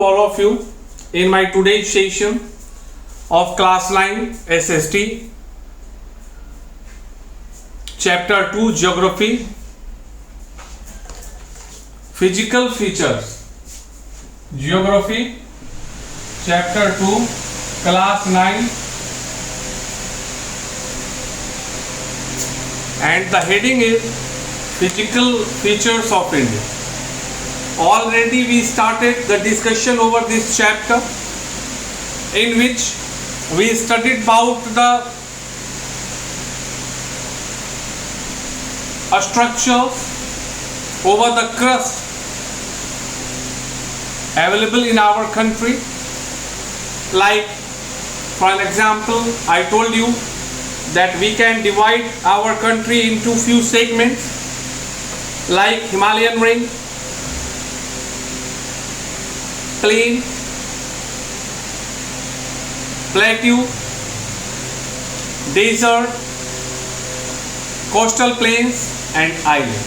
All of you in my today's session of class 9 SST chapter 2 geography physical features geography chapter 2 class 9 and the heading is physical features of India. Already we started the discussion over this chapter in which we studied about the structures over the crust available in our country. Like for an example, I told you that we can divide our country into few segments like Himalayan range, plain, plateau, desert, coastal plains and island,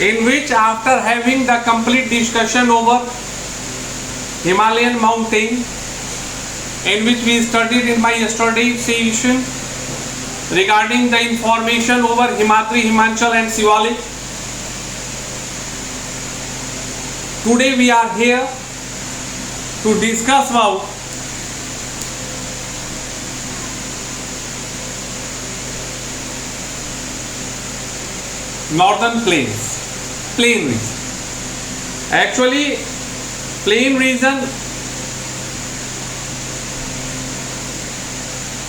in which after having the complete discussion over Himalayan mountain, in which we studied in my yesterday's session regarding the information over Himatri, Himachal and Shivalik. Today we are here to discuss about northern plains, plain region. Actually, plain region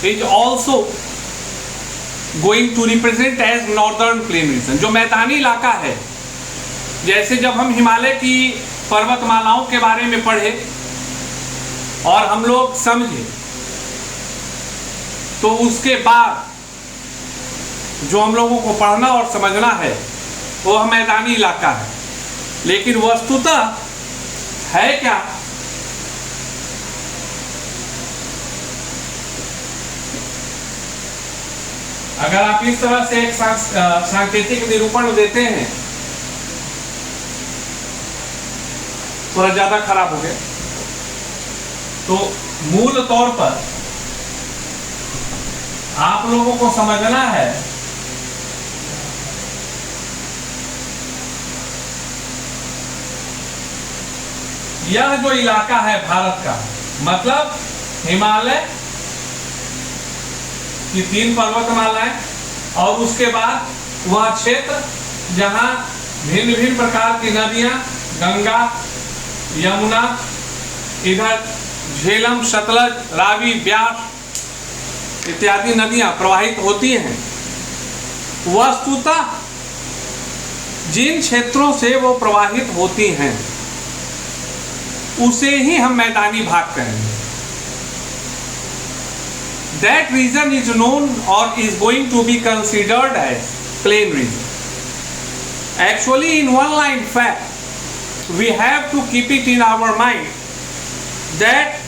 is also going to represent as northern plain region. जो मैदानी इलाका है, जैसे जब हम हिमालय की पर्वतमालाओं के बारे में पढ़े और हम लोग समझे, तो उसके बाद जो हम लोगों को पढ़ना और समझना है वो मैदानी इलाका है. लेकिन वस्तुतः है क्या? अगर आप इस तरह से एक सांकेतिक निरूपण देते हैं, थोड़ा ज्यादा खराब हो गया, तो मूल तौर पर आप लोगों को समझना है यह जो इलाका है भारत का, मतलब हिमालय की 3 पर्वतमालाएं और उसके बाद वह क्षेत्र जहां भिन्न भिन्न प्रकार की नदियां, गंगा, यमुना, इधर झेलम, सतलज, रावी, ब्यास इत्यादि नदियां प्रवाहित होती हैं. वस्तुतः जिन क्षेत्रों से वो प्रवाहित होती हैं उसे ही हम मैदानी भाग कहेंगे. That region is known or is going to be considered as plain region. Actually, in one line fact, we have to keep it in our mind that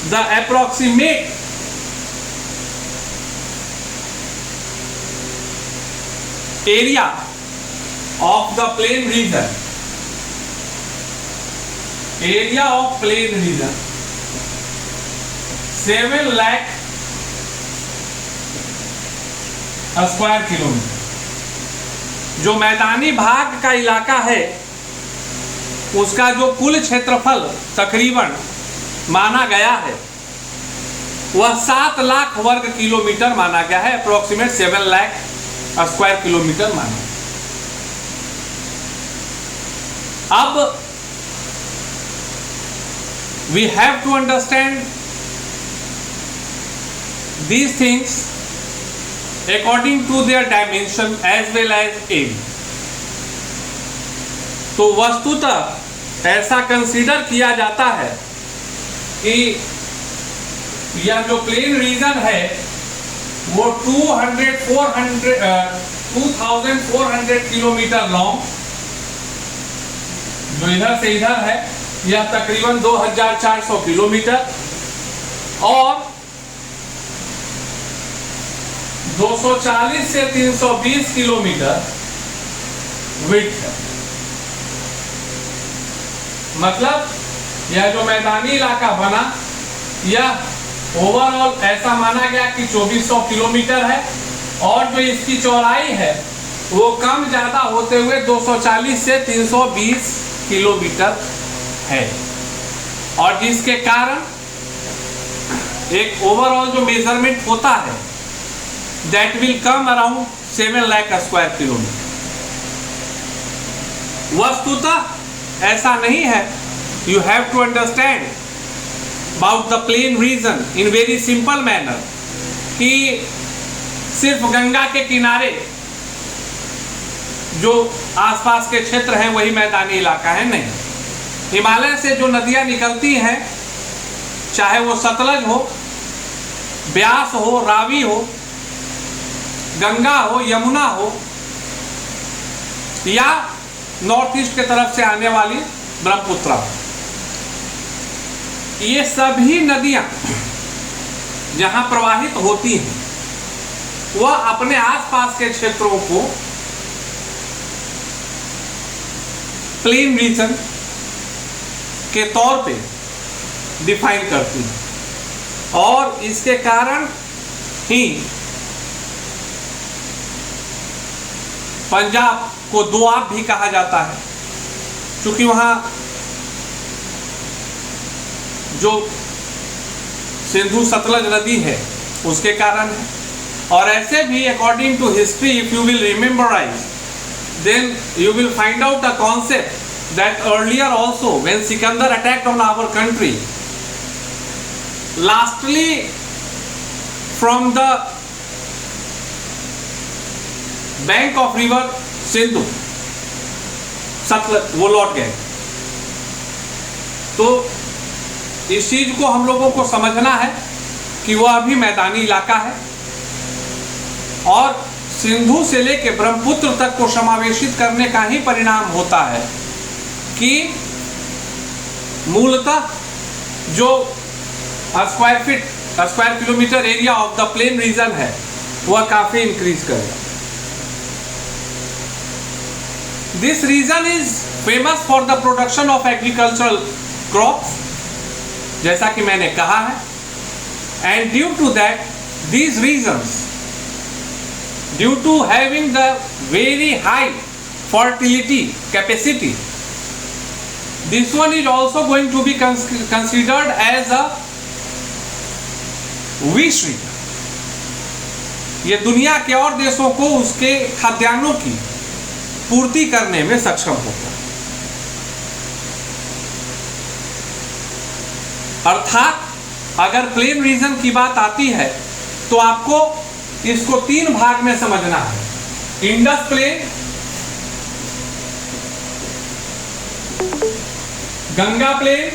the approximate area of the plain region, area of plain region 7 lakh square kilometre. जो मैदानी भाग का इलाका है उसका जो कुल क्षेत्रफल तकरीबन माना गया है वह 7 लाख वर्ग किलोमीटर माना गया है. अप्रोक्सीमेट 7 लाख स्क्वायर किलोमीटर माना. अब we have to understand these things according to their dimension as well as area. तो वस्तुतः ऐसा कंसीडर किया जाता है कि यह जो प्लेन रीजन है वो 2400 किलोमीटर लॉन्ग, जो इधर से इधर है यह तकरीबन 2400 किलोमीटर और 240 से 320 किलोमीटर विड्थ है. मतलब यह जो मैदानी इलाका बना, यह ओवरऑल ऐसा माना गया कि 2400 किलोमीटर है, और जो इसकी चौड़ाई है वो कम ज़्यादा होते हुए 240 से 320 किलोमीटर है, और जिसके कारण एक ओवरऑल जो मेजरमेंट होता है that will come around 7 lakh square kilometre. वस्तुतः ऐसा नहीं है। You have to understand about the plain region in very simple manner कि सिर्फ गंगा के किनारे जो आसपास के क्षेत्र हैं वही मैदानी इलाका है, नहीं। हिमालय से जो नदियां निकलती हैं, चाहे वो सतलज हो, ब्यास हो, रावी हो, गंगा हो, यमुना हो, या नॉर्थ ईस्ट के तरफ से आने वाली ब्रह्मपुत्र, ये सभी नदियां जहां प्रवाहित होती हैं वह अपने आसपास के क्षेत्रों को प्लेन रीजन के तौर पे डिफाइन करती है, और इसके कारण ही पंजाब को दोआब भी कहा जाता है, क्योंकि वहां जो सिंधु सतलज नदी है उसके कारण है। और ऐसे भी according to history, if you will rememberize, then you will find out a concept that earlier also when Sikandar attacked on our country, lastly from the bank of river Sindhu Sutlej वो लौट गए। तो इस चीज को हम लोगों को समझना है कि वह अभी मैदानी इलाका है, और सिंधु से लेके ब्रह्मपुत्र तक को समावेशित करने का ही परिणाम होता है कि मूलतः जो square kilometre area of the plain region है वह काफी इंक्रीज करेगा। This region is famous for the production of agricultural crops, जैसा कि मैंने कहा है, and due to that these regions, due to having the very high fertility capacity, this one is also going to be considered as a wish region। ये दुनिया के और देशों को उसके खाद्यान्नों की पूर्ति करने में सक्षम होगा। अर्थात अगर प्लेन रीजन की बात आती है तो आपको इसको 3 भाग में समझना है। Indus plain, Ganga plain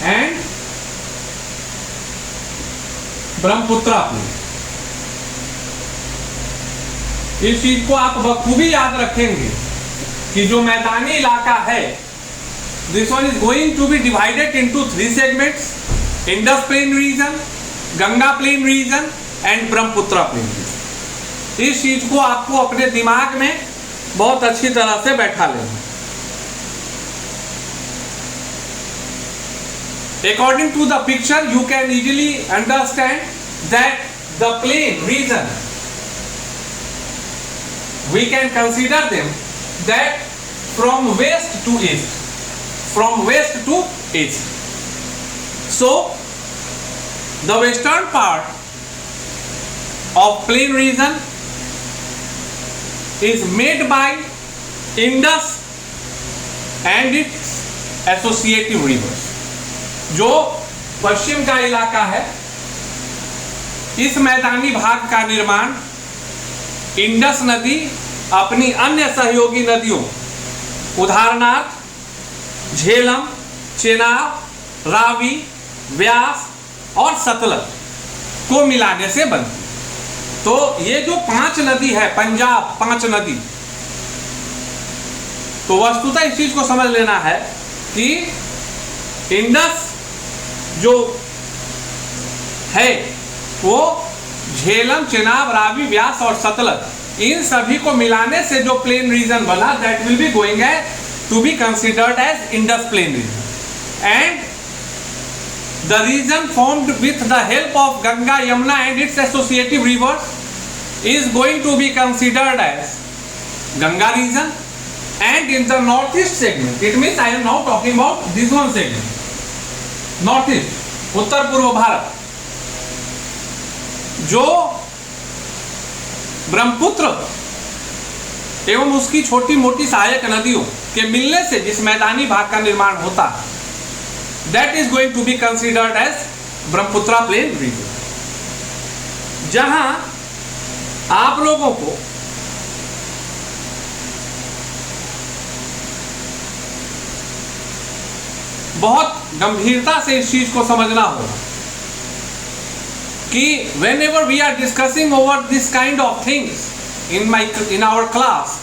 and Brahmaputra plain. इस चीज को आप बखूबी याद रखेंगे कि जो मैदानी इलाका है, this one is going to be divided into 3 segments: Indus plain region, Ganga plain region and Brahmaputra plain region. इस चीज को आपको अपने दिमाग में बहुत अच्छी तरह से बैठा लेना। According to the picture, you can easily understand that the plain region, we can consider them that from west to east, from west to east. So, the western part of plain region is made by Indus and its associative rivers। जो पश्चिम का इलाका है, इस मैदानी भाग का निर्माण Indus नदी अपनी अन्य सहयोगी नदियों उदाहरणार्थ झेलम, चेनाब, रावी, व्यास और सतलज को मिलाने से बनती। तो ये जो 5 नदी है, पंजाब 5 नदी, तो वस्तुतः इस चीज को समझ लेना है कि इंडस जो है वो झेलम, चेनाब, रावी, व्यास और सतलज इन सभी को मिलाने से जो प्लेन रीजन बना, that will be going to be considered as Indus plain region, and the region formed with the help of Ganga, Yamuna and its associative rivers is going to be considered as Ganga region, and in the northeast segment, it means I am now talking about this one segment, northeast, उत्तर पूर्व भारत, जो ब्रह्मपुत्र एवं उसकी छोटी मोटी सहायक नदियों के मिलने से जिस मैदानी भाग का निर्माण होता है, that is going to be considered as Brahmaputra plain region, जहां आप लोगों को बहुत गंभीरता से इस चीज को समझना होगा कि whenever we are discussing over this kind of things in our class,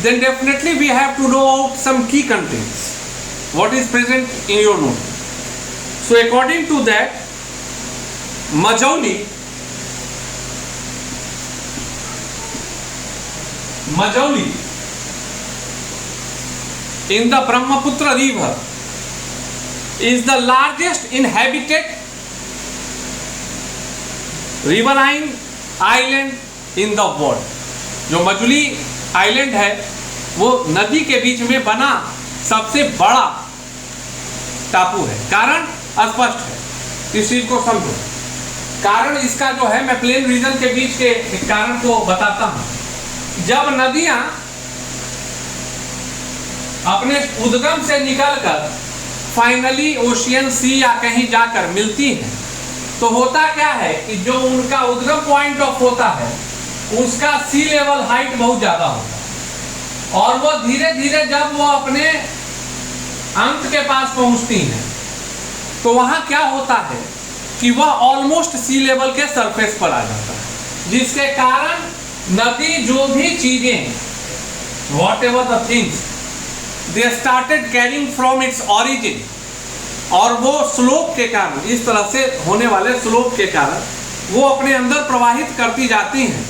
then definitely we have to know out some key contents, what is present in your note. So according to that, Majuli in the Brahmaputra river is the largest inhabited riverine island in the world. जो Majuli island है वो नदी के बीच में बना सबसे बड़ा टापू है। कारण स्पष्ट है, इस चीज को समझो। कारण इसका जो है, मैं प्लेन रीजन के बीच के कारण को बताता हूं। जब नदियां अपने उद्गम से निकलकर फाइनली ओशियन सी या कहीं जाकर मिलती है, तो होता क्या है कि जो उनका उद्गम पॉइंट ऑफ होता है उसका सी लेवल हाइट बहुत ज्यादा होता है, और वो धीरे धीरे जब वो अपने अंत के पास पहुंचती हैं तो वहां क्या होता है कि वह ऑलमोस्ट सी लेवल के सरफेस पर आ जाता है, जिसके कारण नदी जो भी चीजें, what ever the things they started carrying from its origin, और वो स्लोप के कारण, इस तरह से होने वाले स्लोप के कारण वो अपने अंदर प्रवाहित करती जाती हैं।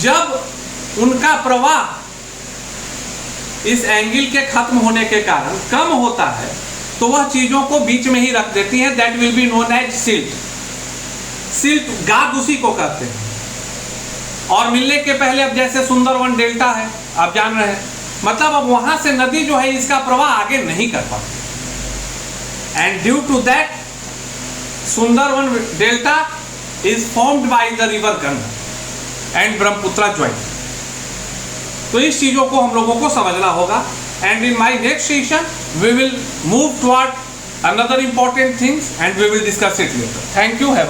जब उनका प्रवाह इस एंगल के खत्म होने के कारण कम होता है तो वह चीजों को बीच में ही रख देती हैं। That will be known as silt. Silt गाद उसी को कहते हैं। और मिलने के पहले अब जैसे सुंदरवन डेल्टा है, आप जान रहे हैं, मतलब अब वहां से नदी जो है इसका प्रवाह आगे नहीं कर पाती, and due to that Sundarban delta is formed by the river Ganga and Brahmaputra joint. तो इस चीजों को हम लोगों को समझना होगा, and in my next session we will move toward another important things and we will discuss it later. Thank you.